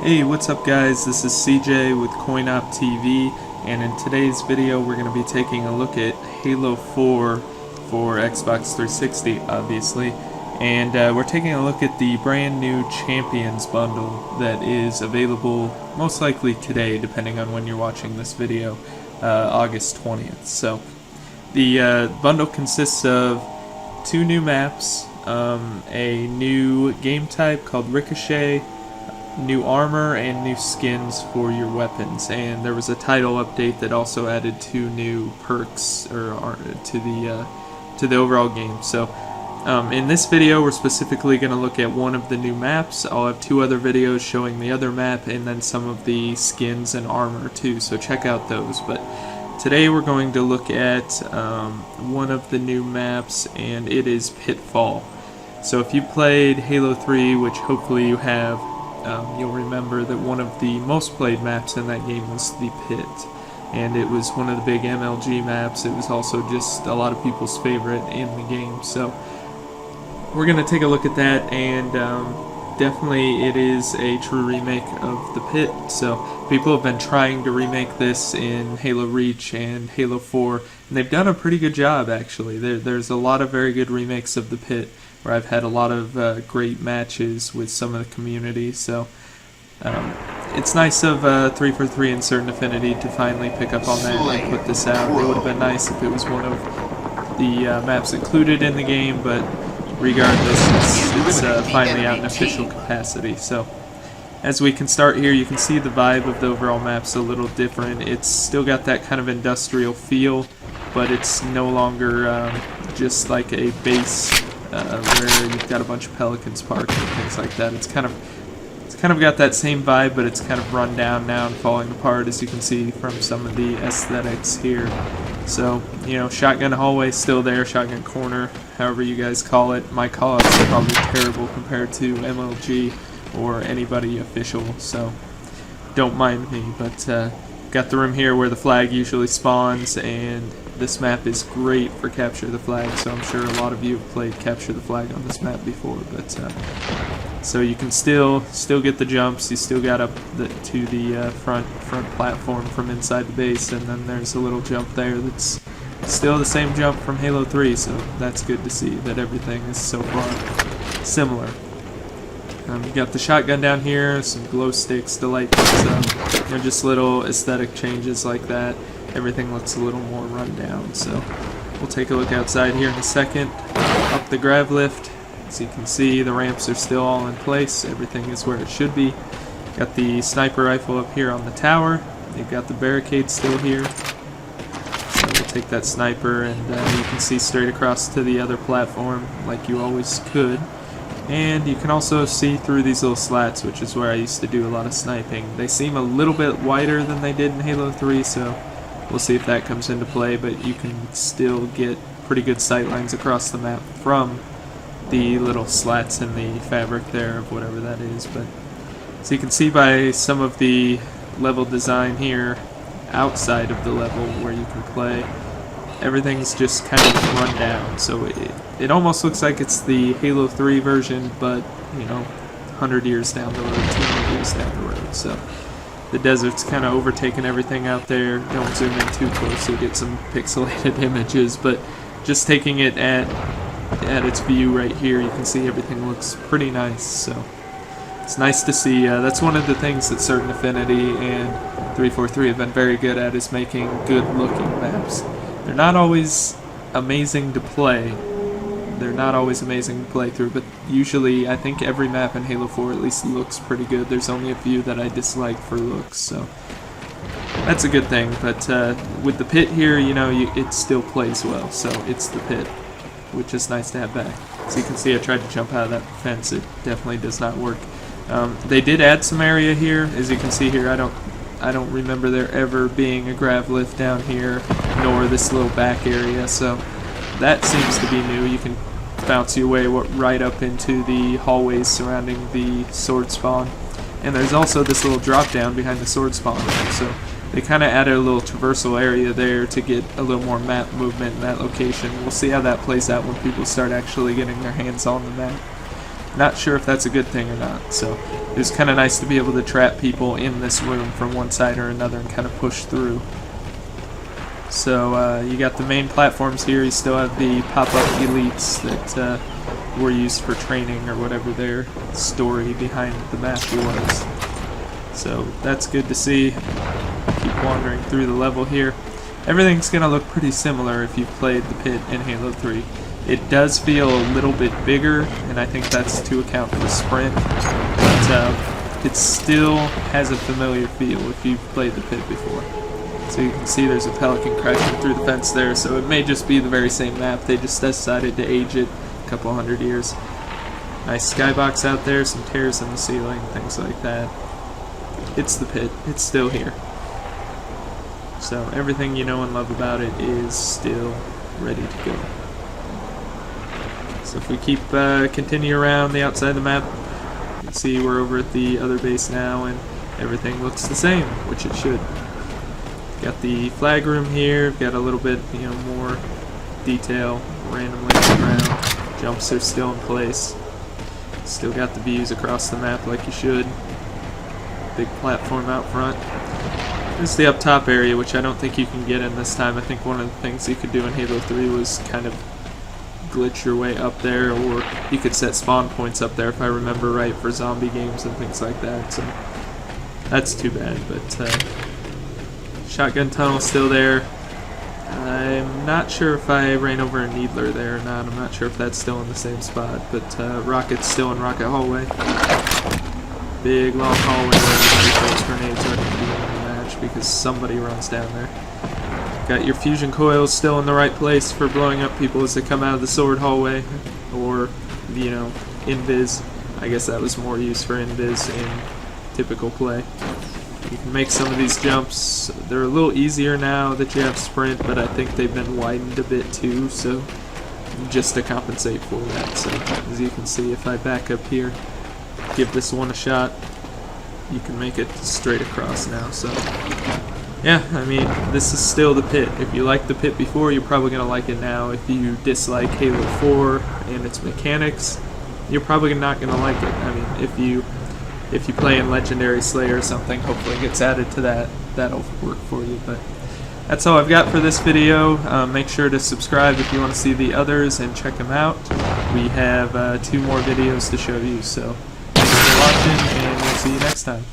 Hey, what's up guys? This is CJ with CoinOpTV, and in today's video we're going to be taking a look at Halo 4 for Xbox 360, obviously. And we're taking a look at the brand new Champions bundle that is available most likely today, depending on when you're watching this video, August 20th. So the bundle consists of 2 new maps, a new game type called Ricochet, new armor, and new skins for your weapons. And there was a title update that also added 2 new perks to the overall game. So in this video we're specifically going to look at one of the new maps. I'll have 2 other videos showing the other map and then some of the skins and armor too, so check out those. But today we're going to look at one of the new maps, and it is Pitfall. So if you played Halo 3, which hopefully you have, you'll remember that one of the most played maps in that game was the Pit, and it was one of the big MLG maps. It was also just a lot of people's favorite in the game. So we're going to take a look at that, and definitely it is a true remake of the Pit. So people have been trying to remake this in Halo Reach and Halo 4, and they've done a pretty good job actually. There's a lot of very good remakes of the Pit, where I've had a lot of great matches with some of the community. So it's nice of 343 and Certain Affinity to finally pick up on that and put this out. It would have been nice if it was one of the maps included in the game, but regardless, it's finally out in official capacity. So as we can start here, you can see the vibe of the overall map's a little different. It's still got that kind of industrial feel, but it's no longer just like a base where you've got a bunch of pelicans parked and things like that. It's kind of got that same vibe, but it's kind of run down now and falling apart, as you can see from some of the aesthetics here. So, you know, shotgun hallway still there, shotgun corner, however you guys call it. My call-outs are probably terrible compared to MLG or anybody official, so don't mind me. But got the room here where the flag usually spawns, and this map is great for capture the flag, so I'm sure a lot of you have played capture the flag on this map before. But so you can still get the jumps. You still got up to the front platform from inside the base, and then there's a little jump there that's still the same jump from Halo 3, so that's good to see that everything is so far similar. You got the shotgun down here, some glow sticks to light things up, you know, just little aesthetic changes like that. Everything looks a little more run down. So we'll take a look outside here in a second. Up the grav lift, as you can see, the ramps are still all in place. Everything is where it should be. Got the sniper rifle up here on the tower. You've got the barricade still here. So we'll take that sniper, and you can see straight across to the other platform like you always could. And you can also see through these little slats, which is where I used to do a lot of sniping. They seem a little bit wider than they did in Halo 3, so we'll see if that comes into play, but you can still get pretty good sight lines across the map from the little slats in the fabric there of whatever that is. But so you can see by some of the level design here outside of the level where you can play, everything's just kind of run down. So it almost looks like it's the Halo 3 version, but, you know, 100 years down the road, 200 years down the road. So the desert's kind of overtaken everything out there. Don't zoom in too close, you'll get some pixelated images, but just taking it at its view right here, you can see everything looks pretty nice. So it's nice to see. That's one of the things that Certain Affinity and 343 have been very good at, is making good-looking maps. They're not always amazing to play. They're not always amazing to play through, but usually I think every map in Halo 4 at least looks pretty good. There's only a few that I dislike for looks, so that's a good thing. But with the Pit here, you know, it still plays well, so it's the Pit, which is nice to have back. So you can see I tried to jump out of that fence. It definitely does not work. They did add some area here. As you can see here, I don't remember there ever being a grav lift down here, nor this little back area, so that seems to be new. You can bounce your way right up into the hallways surrounding the sword spawn. And there's also this little drop down behind the sword spawn, so they kind of added a little traversal area there to get a little more map movement in that location. We'll see how that plays out when people start actually getting their hands on the map. Not sure if that's a good thing or not. So it was kind of nice to be able to trap people in this room from one side or another and kind of push through. So you got the main platforms here. You still have the pop-up elites that were used for training or whatever their story behind the map was. So that's good to see. Keep wandering through the level here. Everything's going to look pretty similar if you've played the pit in Halo 3. It does feel a little bit bigger, and I think that's to account for sprint, but it still has a familiar feel if you've played the pit before. So you can see there's a pelican crashing through the fence there, so it may just be the very same map. They just decided to age it a couple hundred years. Nice skybox out there, some tears in the ceiling, things like that. It's the pit. It's still here. So everything you know and love about it is still ready to go. So if we continue around the outside of the map, you can see we're over at the other base now, and everything looks the same, which it should. Got the flag room here. Got a little bit, more detail randomly on the ground. Jumps are still in place. Still got the views across the map like you should. Big platform out front. There's the up top area, which I don't think you can get in this time. I think one of the things you could do in Halo 3 was kind of glitch your way up there, or you could set spawn points up there, if I remember right, for zombie games and things like that. So that's too bad, but shotgun tunnel still there. I'm not sure if I ran over a needler there or not. I'm not sure if that's still in the same spot, but rocket's still in rocket hallway. Big long hallway where those grenades are going to be in the match because somebody runs down there. Got your fusion coils still in the right place for blowing up people as they come out of the sword hallway, or invis. I guess that was more used for invis in typical play. You can make some of these jumps. They're a little easier now that you have sprint, but I think they've been widened a bit too, so just to compensate for that. So as you can see, if I back up here, give this one a shot, you can make it straight across now. So yeah, I mean, this is still the pit. If you liked the pit before, you're probably going to like it now. If you dislike Halo 4 and its mechanics, you're probably not going to like it. I mean, if you play in Legendary Slayer or something, hopefully it gets added to that. That'll work for you. But that's all I've got for this video. Make sure to subscribe if you want to see the others and check them out. We have 2 more videos to show you. So thanks for watching, and we'll see you next time.